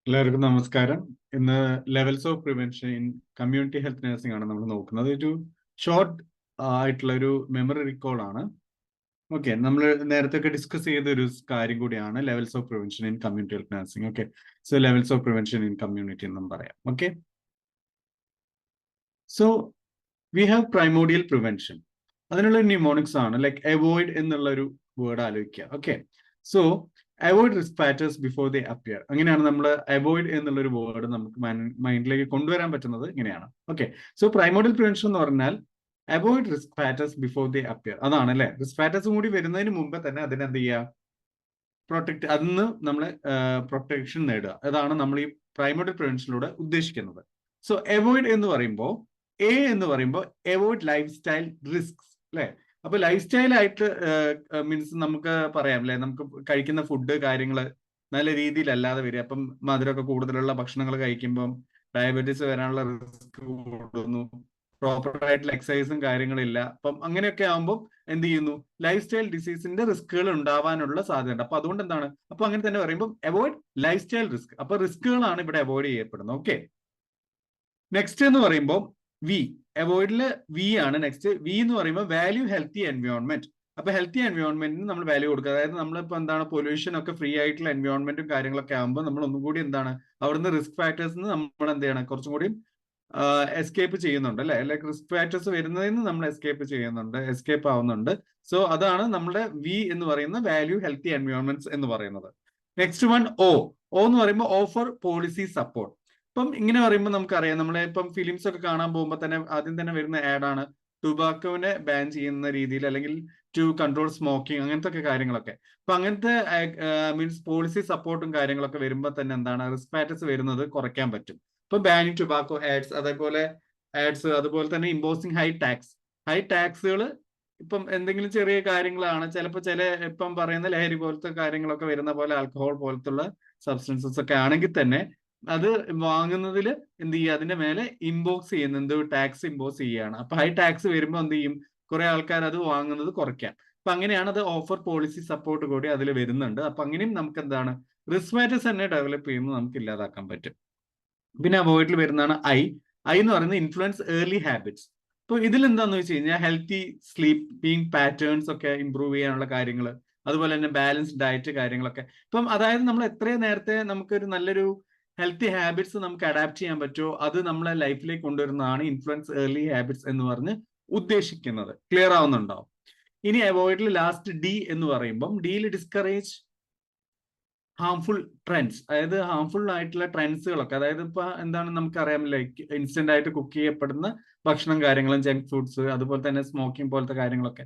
എല്ലാവർക്കും നമസ്കാരം. ഇന്ന് levels of prevention in community health nursing ആണ് നമ്മൾ നോക്കുന്നത്. ഒരു ഷോർട്ട് ആയിട്ടുള്ള ഒരു മെമ്മറി റിക്കോൾ ആണ്. ഓക്കെ, നമ്മൾ നേരത്തെ ഒക്കെ ഡിസ്കസ് ചെയ്ത ഒരു കാര്യം കൂടിയാണ് levels of prevention in community health nursing. Okay, so levels of prevention in community എന്നും പറയാം. Okay, so we have primordial prevention. അതിനുള്ള ന്യൂമോണിക്സ് ആണ് ലൈക്ക് അവോയ്ഡ് എന്നുള്ള ഒരു വേർഡ് ആലോചിക്കുക. Okay, so avoid risk factors before ദേ അപ്പിയർ. അങ്ങനെയാണ് നമ്മൾ avoid എന്നുള്ള ഒരു വേർഡ് നമുക്ക് മൈൻഡിലേക്ക് കൊണ്ടുവരാൻ പറ്റുന്നത് ഇങ്ങനെയാണ്. ഓക്കെ, സോ പ്രൈമോഡിയൽ പ്രിവെൻഷൻ എന്ന് പറഞ്ഞാൽ അവോയ്ഡ് റിസ്ക് ഫാക്ടേഴ്സ് ബിഫോർ ദേ അപ്പിയർ. അതാണ് അല്ലെ, റിസ്ക് ഫാക്ടേഴ്സ് കൂടി വരുന്നതിന് മുമ്പ് തന്നെ അതിനെന്ത് ചെയ്യുക, പ്രൊട്ടക്ട്, അതിന് നമ്മളെ പ്രൊട്ടക്ഷൻ നേടുക. അതാണ് നമ്മൾ ഈ പ്രൈമോഡിയൽ പ്രിവെൻഷനിലൂടെ ഉദ്ദേശിക്കുന്നത്. സോ അവോയ്ഡ് എന്ന് പറയുമ്പോൾ എ എന്ന് പറയുമ്പോൾ അവോയ്ഡ് ലൈഫ് സ്റ്റൈൽ റിസ്ക് അല്ലെ. അപ്പൊ ലൈഫ് സ്റ്റൈൽ ആയിട്ട് മീൻസ് നമുക്ക് പറയാം അല്ലെ, നമുക്ക് കഴിക്കുന്ന ഫുഡ് കാര്യങ്ങൾ നല്ല രീതിയിലല്ലാതെ വരിക. അപ്പം മധുരമൊക്കെ കൂടുതലുള്ള ഭക്ഷണങ്ങൾ കഴിക്കുമ്പം ഡയബറ്റീസ് വരാനുള്ള റിസ്ക് കൂടുന്നു, പ്രോപ്പർ ആയിട്ടുള്ള എക്സസൈസും കാര്യങ്ങളില്ല. അപ്പം അങ്ങനെയൊക്കെ ആകുമ്പോൾ എന്ത് ചെയ്യുന്നു, ലൈഫ് സ്റ്റൈൽ ഡിസീസിന്റെ റിസ്കുകൾ ഉണ്ടാവാനുള്ള സാധ്യതയുണ്ട്. അപ്പൊ അതുകൊണ്ട് എന്താണ്, അപ്പൊ അങ്ങനെ തന്നെ പറയുമ്പോൾ അവോയ്ഡ് ലൈഫ് സ്റ്റൈൽ റിസ്ക്. അപ്പൊ റിസ്കുകളാണ് ഇവിടെ അവോയ്ഡ് ചെയ്യപ്പെടുന്നത്. ഓക്കെ, നെക്സ്റ്റ് എന്ന് പറയുമ്പോൾ വി, അവോയ്ഡില് വി ആണ് നെക്സ്റ്റ്. വി എന്ന് പറയുമ്പോൾ വാല്യൂ ഹെൽത്തി എൻവയോൺമെന്റ്. അപ്പൊ ഹെൽത്തി എൻവയോൺമെന്റിന് നമ്മൾ വാല്യൂ കൊടുക്കുക. അതായത് നമ്മളിപ്പോ എന്താണ്, പൊല്യൂഷൻ ഒക്കെ ഫ്രീ ആയിട്ടുള്ള എൻവയോൺമെന്റും കാര്യങ്ങളൊക്കെ ആകുമ്പോൾ നമ്മൾ ഒന്നും കൂടി എന്താണ്, അവിടുന്ന് റിസ്ക് ഫാക്ടേഴ്സ് നമ്മൾ എന്ത് ചെയ്യണം, കുറച്ചും കൂടി എസ്കേപ്പ് ചെയ്യുന്നുണ്ട് അല്ലെ. ലൈക്ക് റിസ്ക് ഫാക്ടേഴ്സ് വരുന്നതിൽ നിന്ന് നമ്മൾ എസ്കേപ്പ് ആവുന്നുണ്ട്. സോ അതാണ് നമ്മുടെ വി എന്ന് പറയുന്ന വാല്യൂ ഹെൽത്തി എൻവയോൺമെന്റ്സ് എന്ന് പറയുന്നത്. നെക്സ്റ്റ് വൺ ഒ എന്ന് പറയുമ്പോൾ ഓഫർ പോളിസി സപ്പോർട്ട്. ഇപ്പം ഇങ്ങനെ പറയുമ്പോൾ നമുക്കറിയാം, നമ്മളെ ഇപ്പം ഫിലിംസ് ഒക്കെ കാണാൻ പോകുമ്പോൾ തന്നെ ആദ്യം തന്നെ വരുന്ന ആഡാണ് ടുബാക്കോനെ ബാൻ ചെയ്യുന്ന രീതിയിൽ, അല്ലെങ്കിൽ ടു കൺട്രോൾ സ്മോക്കിംഗ്, അങ്ങനത്തെ ഒക്കെ കാര്യങ്ങളൊക്കെ. അപ്പൊ അങ്ങനത്തെ മീൻസ് പോളിസി സപ്പോർട്ടും കാര്യങ്ങളൊക്കെ വരുമ്പോൾ തന്നെ എന്താണ്, റിസ്ക് ഫാക്ടേഴ്സ് വരുന്നത് കുറയ്ക്കാൻ പറ്റും. ഇപ്പൊ ബാനിങ് ടുബാക്കോ ആഡ്സ്, അതേപോലെ ആഡ്സ്, അതുപോലെ തന്നെ ഇമ്പോസിങ് ഹൈ ടാക്സുകൾ. ഇപ്പം എന്തെങ്കിലും ചെറിയ കാര്യങ്ങളാണ്, ചിലപ്പോൾ ഇപ്പം പറയുന്ന ലഹരി പോലത്തെ കാര്യങ്ങളൊക്കെ വരുന്ന പോലെ ആൽക്കഹോൾ പോലത്തുള്ള സബ്സ്റ്റൻസസ് ഒക്കെ ആണെങ്കിൽ തന്നെ അത് വാങ്ങുന്നതിൽ എന്ത് ചെയ്യുക, അതിന്റെ മേലെ ടാക്സ് ഇമ്പോസ് ചെയ്യുകയാണ്. അപ്പൊ ഹൈ ടാക്സ് വരുമ്പോൾ എന്ത് ചെയ്യും, കുറെ ആൾക്കാർ അത് വാങ്ങുന്നത് കുറയ്ക്കാം. അപ്പൊ അങ്ങനെയാണ് അത് ഓഫർ പോളിസി സപ്പോർട്ട് കൂടി അതിൽ വരുന്നുണ്ട്. അപ്പൊ അങ്ങനെയും നമുക്ക് എന്താണ്, റിസ്ക് ഫാക്ടേഴ്സ് തന്നെ ഡെവലപ്പ് ചെയ്യുന്നത് നമുക്ക് ഇല്ലാതാക്കാൻ പറ്റും. പിന്നെ അവോയ്ഡിൽ വരുന്നതാണ് ഐ എന്ന് പറയുന്നത് ഇൻഫ്ലുവൻസ് ഏർലി ഹാബിറ്റ്സ്. ഇപ്പൊ ഇതിൽ എന്താന്ന് വെച്ച് കഴിഞ്ഞാൽ ഹെൽത്തി സ്ലീപ്പിംഗ് പാറ്റേൺസ് ഒക്കെ ഇമ്പ്രൂവ് ചെയ്യാനുള്ള കാര്യങ്ങൾ, അതുപോലെ തന്നെ ബാലൻസ്ഡ് ഡയറ്റ് കാര്യങ്ങളൊക്കെ. ഇപ്പം അതായത് നമ്മൾ എത്രയും നേരത്തെ നമുക്കൊരു നല്ലൊരു ഹെൽത്തി ഹാബിറ്റ്സ് നമുക്ക് അഡാപ്റ്റ് ചെയ്യാൻ പറ്റുമോ, അത് നമ്മളെ ലൈഫിലേക്ക് കൊണ്ടുവരുന്നതാണ് ഇൻഫ്ലുവൻസ് ഏർലി ഹാബിറ്റ്സ് എന്ന് പറഞ്ഞ് ഉദ്ദേശിക്കുന്നത്. ക്ലിയർ ആവുന്നുണ്ടോ? ഇനി അവോയ്ഡിൽ ലാസ്റ്റ് ഡി എന്ന് പറയുമ്പം ഡിയിൽ ഡിസ്കറേജ് ഹാംഫുൾ ട്രെൻഡ്സ്. അതായത് ഹാംഫുൾ ആയിട്ടുള്ള ട്രെൻഡ്സുകളൊക്കെ, അതായത് ഇപ്പൊ എന്താണ് നമുക്കറിയാം, ലൈക്ക് ഇൻസ്റ്റന്റ് ആയിട്ട് കുക്ക് ചെയ്യപ്പെടുന്ന ഭക്ഷണം കാര്യങ്ങളും, ജങ്ക് ഫുഡ്സ്, അതുപോലെ തന്നെ സ്മോക്കിംഗ് പോലത്തെ കാര്യങ്ങളൊക്കെ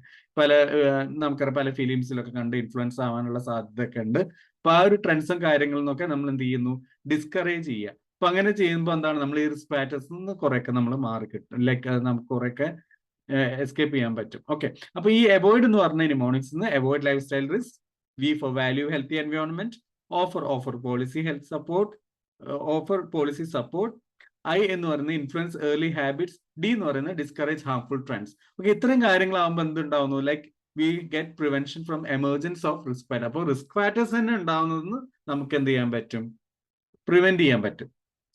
നമുക്കറിയാം പല ഫിലിംസിലൊക്കെ കണ്ട് ഇൻഫ്ലുവൻസ് ആവാനുള്ള സാധ്യതയൊക്കെ ഉണ്ട്. അപ്പൊ ആ ഒരു ട്രെൻഡ്സും കാര്യങ്ങളിൽ നിന്നൊക്കെ നമ്മൾ എന്ത് ചെയ്യുന്നു, ഡിസ്കറേജ് ചെയ്യുക. അപ്പൊ അങ്ങനെ ചെയ്യുമ്പോൾ എന്താണ്, നമ്മൾ ഈ റിസ്ക് ഫാക്ടേഴ്സിൽ നിന്ന് കുറെയൊക്കെ നമ്മൾ മാറി കിട്ടും, ലൈക്ക് നമുക്ക് കുറെയൊക്കെ എസ്കേപ്പ് ചെയ്യാൻ പറ്റും. ഓക്കെ, അപ്പൊ ഈ അവോയ്ഡ് എന്ന് പറഞ്ഞ mnemonics avoid life style risk, we for value healthy environment, offer policy health support, offer policy support, I എന്ന് പറയുന്നത് ഇൻഫ്ലുവൻസ് ഏർലി ഹാബിറ്റ്സ്, ഡി എന്ന് പറയുന്നത് ഡിസ്കറേജ് ഹാർംഫുൾ ട്രെൻഡ്സ്. ഓക്കെ, ഇത്രയും കാര്യങ്ങളാകുമ്പോൾ എന്തുണ്ടാവുന്നു, like we get prevention from emergence of risk factor. അപ്പോൾ risk factors തന്നെ ഉണ്ടാവുന്നതെന്ന് നമുക്ക് എന്ത് ചെയ്യാൻ പറ്റും, പ്രിവെന്റ് ചെയ്യാൻ പറ്റും.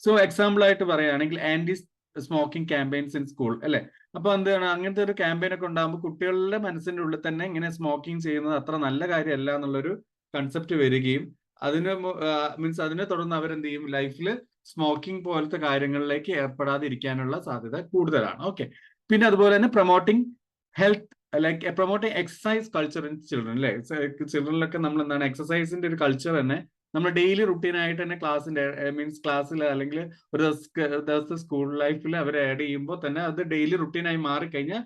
സോ എക്സാമ്പിൾ ആയിട്ട് പറയുകയാണെങ്കിൽ anti smoking campaigns in school അല്ലെ. അപ്പൊ എന്താണ്, അങ്ങനത്തെ ഒരു ക്യാമ്പയിൻ ഒക്കെ ഉണ്ടാകുമ്പോൾ കുട്ടികളുടെ മനസ്സിന്റെ ഉള്ളിൽ തന്നെ ഇങ്ങനെ സ്മോക്കിംഗ് ചെയ്യുന്നത് അത്ര നല്ല കാര്യമല്ല എന്നുള്ളൊരു കൺസെപ്റ്റ് വരികയും അതിനെ തുടർന്ന് അവരെന്ത് ചെയ്യും, ലൈഫിൽ സ്മോക്കിംഗ് പോലത്തെ കാര്യങ്ങളിലേക്ക് ഏർപ്പെടാതിരിക്കാനുള്ള സാധ്യത കൂടുതലാണ്. ഓക്കെ, പിന്നെ അതുപോലെ തന്നെ promoting health, like promoting exercise culture in children അല്ലെ. ചിൽഡ്രനിലൊക്കെ നമ്മൾ എന്താണ്, എക്സസൈസിന്റെ ഒരു കൾച്ചർ തന്നെ നമ്മൾ ഡെയിലി റുട്ടീൻ ആയിട്ട് തന്നെ ക്ലാസ്സിൽ അല്ലെങ്കിൽ ഒരു ദിവസത്തെ സ്കൂൾ ലൈഫിൽ അവർ ആഡ് ചെയ്യുമ്പോൾ തന്നെ അത് ഡെയിലി റുട്ടീനായി മാറിക്കഴിഞ്ഞാൽ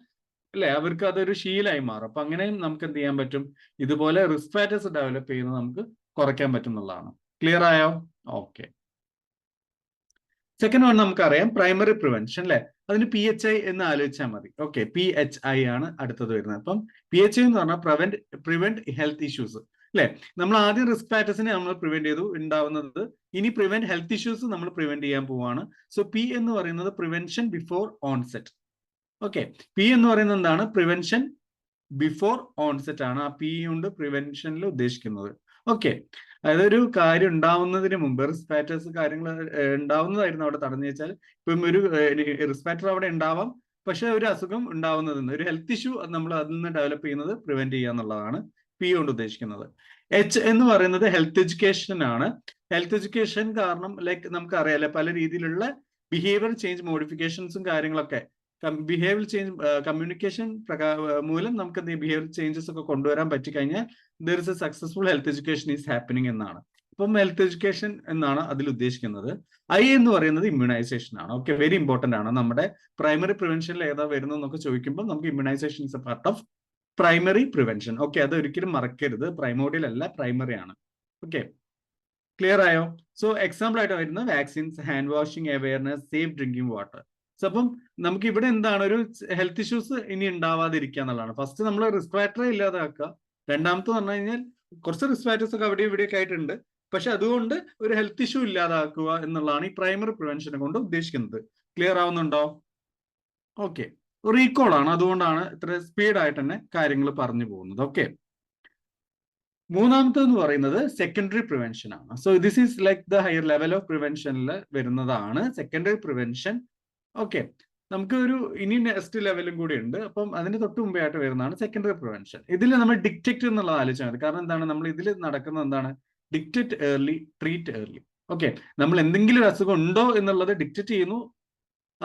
അല്ലെ, അവർക്ക് അതൊരു ശീലമായി മാറും. അപ്പൊ അങ്ങനെയും നമുക്ക് എന്ത് ചെയ്യാൻ പറ്റും, ഇതുപോലെ റിസ്ക് ഫാക്ടേഴ്സ് ഡെവലപ്പ് ചെയ്യുന്നത് നമുക്ക് കുറയ്ക്കാൻ പറ്റും എന്നുള്ളതാണ്. ക്ലിയർ ആയോ? ഓക്കെ, സെക്കൻഡ് വൺ നമുക്കറിയാം പ്രൈമറി പ്രിവെൻഷൻ അല്ലെ. അതിന് PHI എന്ന് ആലോചിച്ചാൽ മതി. ഓക്കെ, PHI ആണ് അടുത്തത് വരുന്നത്. അപ്പം PHI എന്ന് പറഞ്ഞാൽ പ്രിവെന്റ് ഹെൽത്ത് ഇഷ്യൂസ് അല്ലെ. നമ്മൾ ആദ്യം റിസ്ക് ഫാക്ടേഴ്സിനെ നമ്മൾ പ്രിവെന്റ് ചെയ്തു ഉണ്ടാവുന്നത്, ഇനി പ്രിവെന്റ് ഹെൽത്ത് ഇഷ്യൂസ് നമ്മൾ പ്രിവെന്റ് ചെയ്യാൻ പോവാണ്. സോ P എന്ന് പറയുന്നത് prevention before onset. Okay, P എന്ന് പറയുന്നത് എന്താണ്, പ്രിവെൻഷൻ ബിഫോർ ഓൺസെറ്റ് ആണ്. ആ P കൊണ്ട് പ്രിവെൻഷനിൽ ഉദ്ദേശിക്കുന്നത്. ഓക്കെ, അതായത് ഒരു കാര്യം ഉണ്ടാവുന്നതിന് മുമ്പ് റിസ്ക് ഫാക്ടേഴ്സ് കാര്യങ്ങൾ ഉണ്ടാവുന്നതായിരുന്നു അവിടെ തടഞ്ഞു വെച്ചാൽ ഇപ്പം ഒരു റിസ്ക് ഫാക്ടർ അവിടെ ഉണ്ടാവാം, പക്ഷെ ഒരു അസുഖം ഉണ്ടാവുന്നതെന്ന് ഒരു ഹെൽത്ത് ഇഷ്യൂ നമ്മൾ അതിൽ നിന്ന് ഡെവലപ്പ് ചെയ്യുന്നത് പ്രിവെന്റ് ചെയ്യുക എന്നുള്ളതാണ് പി കൊണ്ട് ഉദ്ദേശിക്കുന്നത്. എച്ച് എന്ന് പറയുന്നത് ഹെൽത്ത് എഡ്യൂക്കേഷൻ ആണ്. ഹെൽത്ത് എഡ്യൂക്കേഷൻ കാരണം ലൈക്ക് നമുക്കറിയാലോ പല രീതിയിലുള്ള ബിഹേവിയർ ചേഞ്ച് മോഡിഫിക്കേഷൻസും കാര്യങ്ങളൊക്കെ ബിഹേവിയർ ചേഞ്ച് കമ്മ്യൂണിക്കേഷൻ മൂലം നമുക്ക് എന്ത് ബിഹേവിയർ ചേഞ്ചസ് ഒക്കെ കൊണ്ടുവരാൻ പറ്റി കഴിഞ്ഞാൽ there is A successful health education is happening എന്നാണ്. അപ്പം ഹെൽത്ത് എഡ്യൂക്കേഷൻ എന്നാണ് അതിൽ ഉദ്ദേശിക്കുന്നത്. ഐ എന്ന് പറയുന്നത് ഇമ്മ്യൂണൈസേഷൻ ആണ്. ഓക്കെ, വെരി ഇമ്പോർട്ടന്റ് ആണ്. നമ്മുടെ പ്രൈമറി പ്രിവെൻഷനിൽ ഏതാ വരുന്നതെന്നൊക്കെ ചോദിക്കുമ്പോൾ നമുക്ക് immunisation is a part of primary prevention. Okay, അത് ഒരിക്കലും മറക്കരുത്. പ്രൈമോഡിയൽ അല്ല, പ്രൈമറി ആണ്. ഓക്കെ, ക്ലിയർ ആയോ? സോ എക്സാമ്പിൾ ആയിട്ട് വരുന്ന vaccines, hand washing awareness, safe drinking water. So അപ്പം നമുക്ക് ഇവിടെ എന്താണ് ഒരു ഹെൽത്ത് ഇഷ്യൂസ് ഇനി ഉണ്ടാവാതിരിക്കുക എന്നുള്ളതാണ്. ഫസ്റ്റ് നമ്മൾ റിസ്ക് ഫാക്ടറെ ഇല്ലാതാക്കുക. രണ്ടാമത്തെ പറഞ്ഞു കഴിഞ്ഞാൽ കുറച്ച് റിസ്ക് ഫാക്ടേഴ്സ് ഒക്കെ അവിടെ ഇവിടെയൊക്കെ ആയിട്ടുണ്ട്, പക്ഷെ അതുകൊണ്ട് ഒരു ഹെൽത്ത് ഇഷ്യൂ ഇല്ലാതാക്കുക എന്നുള്ളതാണ് ഈ പ്രൈമറി പ്രിവെൻഷനെ കൊണ്ട് ഉദ്ദേശിക്കുന്നത്. ക്ലിയർ ആവുന്നുണ്ടോ? ഓക്കെ, റീകോൾ ആണ്, അതുകൊണ്ടാണ് ഇത്ര സ്പീഡായിട്ട് തന്നെ കാര്യങ്ങൾ പറഞ്ഞു പോകുന്നത്. ഓക്കെ, മൂന്നാമത്തെന്ന് പറയുന്നത് സെക്കൻഡറി പ്രിവെൻഷൻ ആണ്. So this is like the higher level of പ്രിവെൻഷനിൽ വരുന്നതാണ് സെക്കൻഡറി പ്രിവെൻഷൻ. ഓക്കെ, നമുക്ക് ഒരു ഇനി നെക്സ്റ്റ് ലെവലും കൂടി ഉണ്ട്. അപ്പം അതിന് തൊട്ട് മുമ്പേ ആയിട്ട് വരുന്നതാണ് സെക്കൻഡറി പ്രിവെൻഷൻ. ഇതിൽ നമ്മൾ ഡിറ്റക്ട് എന്നുള്ളത് ആലോചിച്ചാൽ മതി. കാരണം എന്താണ്, നമ്മൾ ഇതിൽ നടക്കുന്നത് എന്താണ്, detect early, treat early. Okay, നമ്മൾ എന്തെങ്കിലും ഒരു അസുഖം ഉണ്ടോ എന്നുള്ളത് ഡിറ്റക്ട് ചെയ്യുന്നു,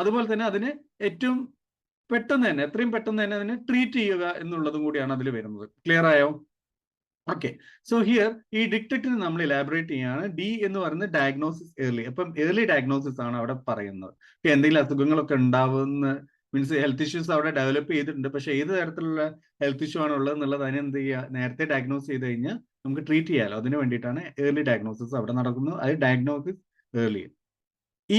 അതുപോലെ തന്നെ അതിന് ഏറ്റവും പെട്ടെന്ന് തന്നെ എത്രയും പെട്ടെന്ന് തന്നെ അതിനെ ട്രീറ്റ് ചെയ്യുക എന്നുള്ളതും കൂടിയാണ് അതിൽ വരുന്നത്. ക്ലിയർ ആയോ? ഓക്കെ, സോ ഹിയർ ഈ ഡിറ്റക്റ്റിന് നമ്മൾ ഇലാബറേറ്റ് ചെയ്യാണ്. ഡി എന്ന് പറയുന്നത് ഡയഗ്നോസിസ് ഏർലി. അപ്പം ഏർലി ഡയഗ്നോസിസ് ആണ് അവിടെ പറയുന്നത്. എന്തെങ്കിലും അസുഖങ്ങളൊക്കെ ഉണ്ടാവുന്ന മീൻസ് ഹെൽത്ത് ഇഷ്യൂസ് അവിടെ ഡെവലപ്പ് ചെയ്തിട്ടുണ്ട്, പക്ഷെ ഏത് തരത്തിലുള്ള ഹെൽത്ത് ഇഷ്യൂ ആണ് ഉള്ളത് എന്നുള്ളത് അതിനെ എന്ത് ചെയ്യുക, നേരത്തെ ഡയഗ്നോസ് ചെയ്ത് കഴിഞ്ഞാൽ നമുക്ക് ട്രീറ്റ് ചെയ്യാമല്ലോ. അതിന് വേണ്ടിയിട്ടാണ് ഏർലി ഡയഗ്നോസിസ് അവിടെ നടക്കുന്നത്. അത് ഡയഗ്നോസിസ് ഏർലി.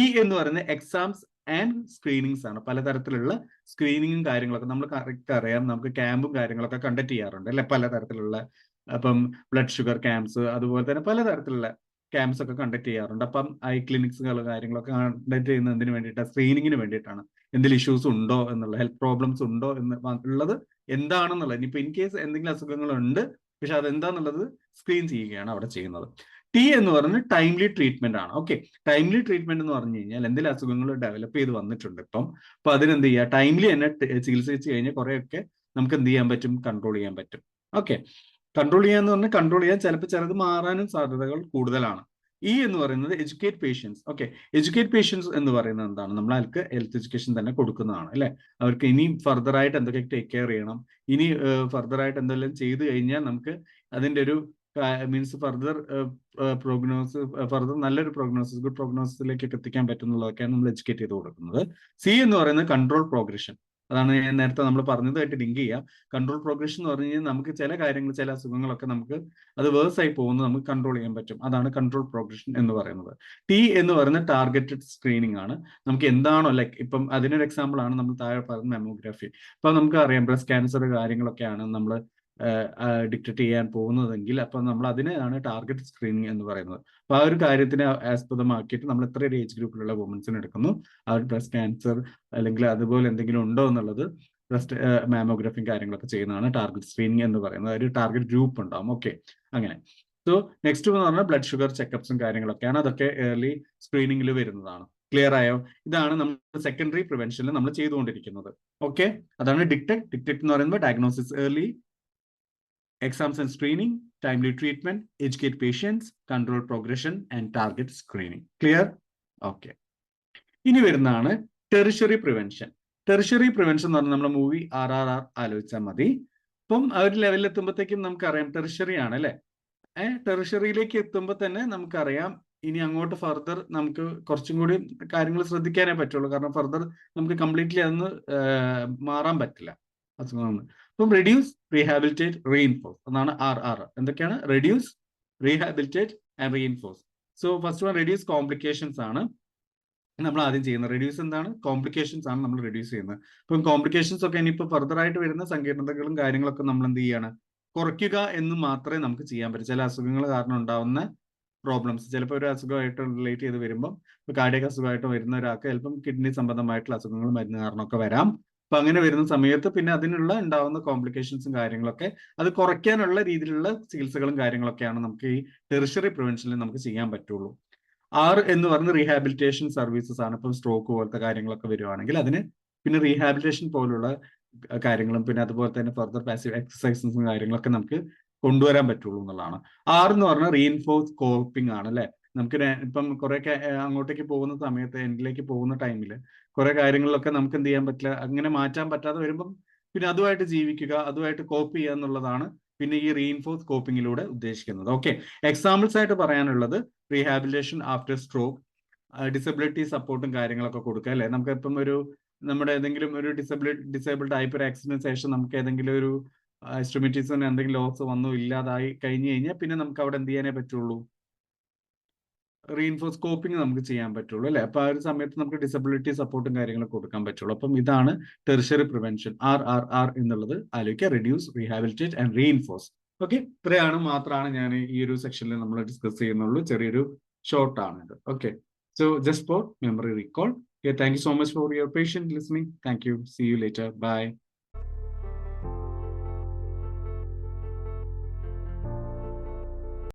ഇ എന്ന് പറയുന്നത് എക്സാംസ് ആൻഡ് സ്ക്രീനിങ്സ് ആണ്. പലതരത്തിലുള്ള സ്ക്രീനിങ്ങും കാര്യങ്ങളൊക്കെ നമ്മൾ കറക്റ്റ് അറിയാം. നമുക്ക് ക്യാമ്പും കാര്യങ്ങളൊക്കെ കണ്ടക്ട് ചെയ്യാറുണ്ട് അല്ലെ, പലതരത്തിലുള്ള. അപ്പം ബ്ലഡ് ഷുഗർ ക്യാമ്പ്സ്, അതുപോലെ തന്നെ പലതരത്തിലുള്ള ക്യാമ്പ്സ് ഒക്കെ കണ്ടക്ട് ചെയ്യാറുണ്ട്. അപ്പം ഐ ക്ലിനിക്സുകൾ കാര്യങ്ങളൊക്കെ കണ്ടക്ട് ചെയ്യുന്നതിന് വേണ്ടിയിട്ടാണ്, സ്ക്രീനിങ്ങിന് വേണ്ടിയിട്ടാണ്. എന്തെങ്കിലും ഇഷ്യൂസ് ഉണ്ടോ എന്നുള്ള, ഹെൽത്ത് പ്രോബ്ലംസ് ഉണ്ടോ എന്ന് ഉള്ളത് എന്താണെന്നുള്ളത്. ഇനിയിപ്പോൾ ഇൻ കേസ് എന്തെങ്കിലും അസുഖങ്ങളുണ്ട് പക്ഷെ അതെന്താന്നുള്ളത് സ്ക്രീൻ ചെയ്യുകയാണ് അവിടെ ചെയ്യുന്നത്. ടി എന്ന് പറയുന്നത് ടൈംലി ട്രീറ്റ്മെന്റ് ആണ്. ഓക്കെ, ടൈംലി ട്രീറ്റ്മെന്റ് എന്ന് പറഞ്ഞു കഴിഞ്ഞാൽ എന്തെങ്കിലും അസുഖങ്ങൾ ഡെവലപ്പ് ചെയ്ത് വന്നിട്ടുണ്ട് ഇപ്പം, അപ്പൊ അതിനെന്ത് ചെയ്യുക, ടൈംലി തന്നെ ചികിത്സിച്ച് കഴിഞ്ഞാൽ കുറെയൊക്കെ നമുക്ക് എന്ത് ചെയ്യാൻ പറ്റും, കൺട്രോൾ ചെയ്യാൻ പറ്റും. ഓക്കെ, കൺട്രോൾ ചെയ്യാന്ന് പറഞ്ഞാൽ കൺട്രോൾ ചെയ്യാൻ ചിലപ്പോൾ ചിലത് മാറാനും സാധ്യതകൾ കൂടുതലാണ്. ഇ എന്ന് പറയുന്നത് educate patients. Okay, educate patients എന്ന് പറയുന്നത് എന്താണ്, നമ്മൾ അവർക്ക് ഹെൽത്ത് എഡ്യൂക്കേഷൻ തന്നെ കൊടുക്കുന്നതാണ് അല്ലെ. അവർക്ക് ഇനി ഫർദർ ആയിട്ട് എന്തൊക്കെ ടേക്ക് കെയർ ചെയ്യണം, ഇനി ഫർദർ ആയിട്ട് എന്തെല്ലാം ചെയ്തു കഴിഞ്ഞാൽ നമുക്ക് അതിന്റെ ഒരു മീൻസ് ഫർദർ പ്രോഗ്നോസിസ്, ഫർദർ നല്ലൊരു പ്രോഗ്നോസിസ്, ഗുഡ് പ്രോഗ്നോസിസിലേക്ക് എത്തിക്കാൻ പറ്റുന്നുള്ളതൊക്കെയാണ് നമ്മൾ എഡ്യൂക്കേറ്റ് ചെയ്ത് കൊടുക്കുന്നത്. സി എന്ന് പറയുന്നത് കൺട്രോൾ പ്രോഗ്രഷൻ. അതാണ് ഞാൻ നേരത്തെ നമ്മൾ പറഞ്ഞതായിട്ട് ലിങ്ക് ചെയ്യാം. കൺട്രോൾ പ്രോഗ്രഷൻ എന്ന് പറഞ്ഞു കഴിഞ്ഞാൽ നമുക്ക് ചില കാര്യങ്ങൾ, ചില അസുഖങ്ങളൊക്കെ നമുക്ക് അത് വേഴ്സ് ആയി പോകുന്നത് നമുക്ക് കൺട്രോൾ ചെയ്യാൻ പറ്റും. അതാണ് കൺട്രോൾ പ്രോഗ്രഷൻ എന്ന് പറയുന്നത്. ടി എന്ന് പറയുന്നത് ടാർഗറ്റഡ് സ്ക്രീനിങ് ആണ്. നമുക്ക് എന്താണോ ലൈക്ക് ഇപ്പം അതിനൊരു എക്സാമ്പിൾ ആണ് നമ്മൾ താഴെ പറഞ്ഞ മെമ്മോഗ്രാഫി. ഇപ്പൊ നമുക്ക് അറിയാം ബ്രസ്റ്റ് ക്യാൻസർ കാര്യങ്ങളൊക്കെയാണ് നമ്മൾ ഡിറ്റക്ട് ചെയ്യാൻ പോകുന്നതെങ്കിൽ അപ്പം നമ്മൾ അതിനെയാണ് ടാർഗറ്റ് സ്ക്രീനിങ് എന്ന് പറയുന്നത്. അപ്പൊ ആ ഒരു കാര്യത്തിനെ ആസ്പദമാക്കിയിട്ട് നമ്മൾ എത്ര ഏജ് ഗ്രൂപ്പിലുള്ള വുമൻസിന് എടുക്കുന്നു, ആ ഒരു ബ്രസ്റ്റ് ക്യാൻസർ അല്ലെങ്കിൽ അതുപോലെ എന്തെങ്കിലും ഉണ്ടോ എന്നുള്ളത് ബ്രസ്റ്റ് മാമോഗ്രാഫിയും കാര്യങ്ങളൊക്കെ ചെയ്യുന്നതാണ് ടാർഗറ്റ് സ്ക്രീനിങ് എന്ന് പറയുന്നത്. ഒരു ടാർഗറ്റ് ഗ്രൂപ്പ് ഉണ്ടാവും. ഓക്കെ, അങ്ങനെ. സോ നെക്സ്റ്റ് എന്ന് പറഞ്ഞാൽ ബ്ലഡ് ഷുഗർ ചെക്കപ്സും കാര്യങ്ങളൊക്കെയാണ്. അതൊക്കെ ഏർലി സ്ക്രീനിങ്ങിൽ വരുന്നതാണ്. ക്ലിയർ ആയോ? ഇതാണ് നമ്മൾ സെക്കൻഡറി പ്രിവെൻഷനിൽ നമ്മൾ ചെയ്തുകൊണ്ടിരിക്കുന്നത്. ഓക്കെ, അതാണ് ഡിറ്റക്ട് എന്ന് പറയുമ്പോൾ diagnosis early, exams and screening, timely treatment, educate patients, control progression and target screening. Clear? Okay. ഇനി വരുന്നതാണ് ടെറിഷറി പ്രിവെൻഷൻ. ടെറിഷറി പ്രിവെൻഷൻ എന്ന് പറഞ്ഞാൽ നമ്മുടെ മൂവി RRR ആലോചിച്ചാൽ മതി. അപ്പം ആ ഒരു ലെവലിൽ എത്തുമ്പോഴത്തേക്കും നമുക്കറിയാം ടെറിഷറി ആണ് അല്ലെ. ടെറിഷറിയിലേക്ക് എത്തുമ്പോൾ തന്നെ നമുക്കറിയാം ഇനി അങ്ങോട്ട് ഫർദർ നമുക്ക് കുറച്ചും കൂടി കാര്യങ്ങൾ ശ്രദ്ധിക്കാനേ പറ്റുള്ളൂ. കാരണം ഫർദർ നമുക്ക് കംപ്ലീറ്റ്ലി അതൊന്ന് മാറാൻ പറ്റില്ല അസുഖങ്ങൾ. അപ്പം റെഡ്യൂസ്, റീഹാബിലിറ്റേറ്റ്, റീഇൻഫോഴ്സ് എന്നാണ് RR. എന്തൊക്കെയാണ്? Reduce, rehabilitate and reinforce. So first one reduce complications ആണ് നമ്മൾ ആദ്യം ചെയ്യുന്നത്. റെഡ്യൂസ് എന്താണ്? കോംപ്ലിക്കേഷൻസ് ആണ് നമ്മൾ റെഡ്യൂസ് ചെയ്യുന്നത്. അപ്പം കോംപ്ലിക്കേഷൻസ് ഒക്കെ ഇനിയിപ്പോൾ ഫർദർ ആയിട്ട് വരുന്ന സങ്കീർണതകളും കാര്യങ്ങളൊക്കെ നമ്മൾ എന്ത് ചെയ്യാണ്, കുറയ്ക്കുക എന്ന് മാത്രമേ നമുക്ക് ചെയ്യാൻ പറ്റൂ. ചില അസുഖങ്ങൾ കാരണം ഉണ്ടാവുന്ന പ്രോബ്ലംസ്, ചിലപ്പോൾ ഒരു അസുഖമായിട്ട് റിലേറ്റ് ചെയ്ത് വരുമ്പോൾ ഇപ്പോൾ കാർഡിയക് അസുഖമായിട്ട് വരുന്ന ഒരാൾക്ക് ചിലപ്പം കിഡ്നി സംബന്ധമായിട്ടുള്ള അസുഖങ്ങൾ മരുന്ന് കാരണമൊക്കെ വരാം. അപ്പൊ അങ്ങനെ വരുന്ന സമയത്ത് പിന്നെ അതിനുള്ള ഉണ്ടാവുന്ന കോംപ്ലിക്കേഷൻസും കാര്യങ്ങളൊക്കെ അത് കുറയ്ക്കാനുള്ള രീതിയിലുള്ള ചികിത്സകളും കാര്യങ്ങളൊക്കെയാണ് നമുക്ക് ഈ ടെറിഷറി പ്രിവെൻഷനിൽ നമുക്ക് ചെയ്യാൻ പറ്റുള്ളൂ. 6 എന്ന് പറയുന്നത് റീഹാബിലിറ്റേഷൻ സർവീസസ് ആണ്. ഇപ്പം സ്ട്രോക്ക് പോലത്തെ കാര്യങ്ങളൊക്കെ വരുവാണെങ്കിൽ അതിന് പിന്നെ റീഹാബിലിറ്റേഷൻ പോലുള്ള കാര്യങ്ങളും പിന്നെ അതുപോലെ തന്നെ ഫർദർ പാസീവ് എക്സസൈസസും കാര്യങ്ങളൊക്കെ നമുക്ക് കൊണ്ടുവരാൻ പറ്റുള്ളൂ എന്നുള്ളതാണ്. 6 എന്ന് പറഞ്ഞാൽ റീഇൻഫോഴ്സ് കോപ്പിംഗ് ആണ് അല്ലെ. നമുക്ക് ഇപ്പം കുറെയൊക്കെ അങ്ങോട്ടേക്ക് പോകുന്ന സമയത്ത് എൻഡിലേക്ക് പോകുന്ന ടൈമിൽ കുറെ കാര്യങ്ങളിലൊക്കെ നമുക്ക് എന്ത് ചെയ്യാൻ പറ്റില്ല, അങ്ങനെ മാറ്റാൻ പറ്റാതെ വരുമ്പം പിന്നെ അതുമായിട്ട് ജീവിക്കുക, അതുമായിട്ട് കോപ്പ് ചെയ്യുക എന്നുള്ളതാണ് പിന്നെ ഈ റീഇൻഫോഴ്സ് കോപ്പിങ്ങിലൂടെ ഉദ്ദേശിക്കുന്നത്. ഓക്കെ, എക്സാമ്പിൾസ് ആയിട്ട് പറയാനുള്ളത് റീഹാബിലിറ്റേഷൻ ആഫ്റ്റർ സ്ട്രോക്ക്, ഡിസബിലിറ്റി സപ്പോർട്ടും കാര്യങ്ങളൊക്കെ കൊടുക്കുക അല്ലെ. നമുക്ക് ഇപ്പം നമ്മുടെ ഏതെങ്കിലും ഒരു ഡിസേബിൾഡ് ആയി ഒരു ആക്സിഡന്റ് ശേഷം നമുക്ക് ഏതെങ്കിലും ഒരു എക്സ്ട്രിമിറ്റീസിന് എന്തെങ്കിലും ലോസ് വന്നു ഇല്ലാതായി കഴിഞ്ഞു കഴിഞ്ഞാൽ പിന്നെ നമുക്ക് അവിടെ എന്ത് ചെയ്യാനേ പറ്റുള്ളൂ, റീഇൻഫോഴ്സ് കോപ്പിംഗ് നമുക്ക് ചെയ്യാൻ പറ്റുള്ളൂ അല്ലെ. അപ്പൊ ആ ഒരു സമയത്ത് നമുക്ക് ഡിസബിലിറ്റി സപ്പോർട്ടും കാര്യങ്ങളൊക്കെ കൊടുക്കാൻ പറ്റുള്ളൂ. അപ്പം ഇതാണ് ടെറിഷറി പ്രിവെൻഷൻ, RRR എന്നുള്ളത് ആലോചിക്കുക, reduce, rehabilitate and reinforce. Okay, ഇത്രയാണ് മാത്രമാണ് ഞാൻ ഈ ഒരു സെക്ഷനിൽ നമ്മൾ ഡിസ്കസ് ചെയ്യുന്നുള്ളൂ. ചെറിയൊരു ഷോർട്ട് ആണ് ഇത്. Okay, so just for memory recall. Thank you so much for your patient listening. Thank you. See you later. By.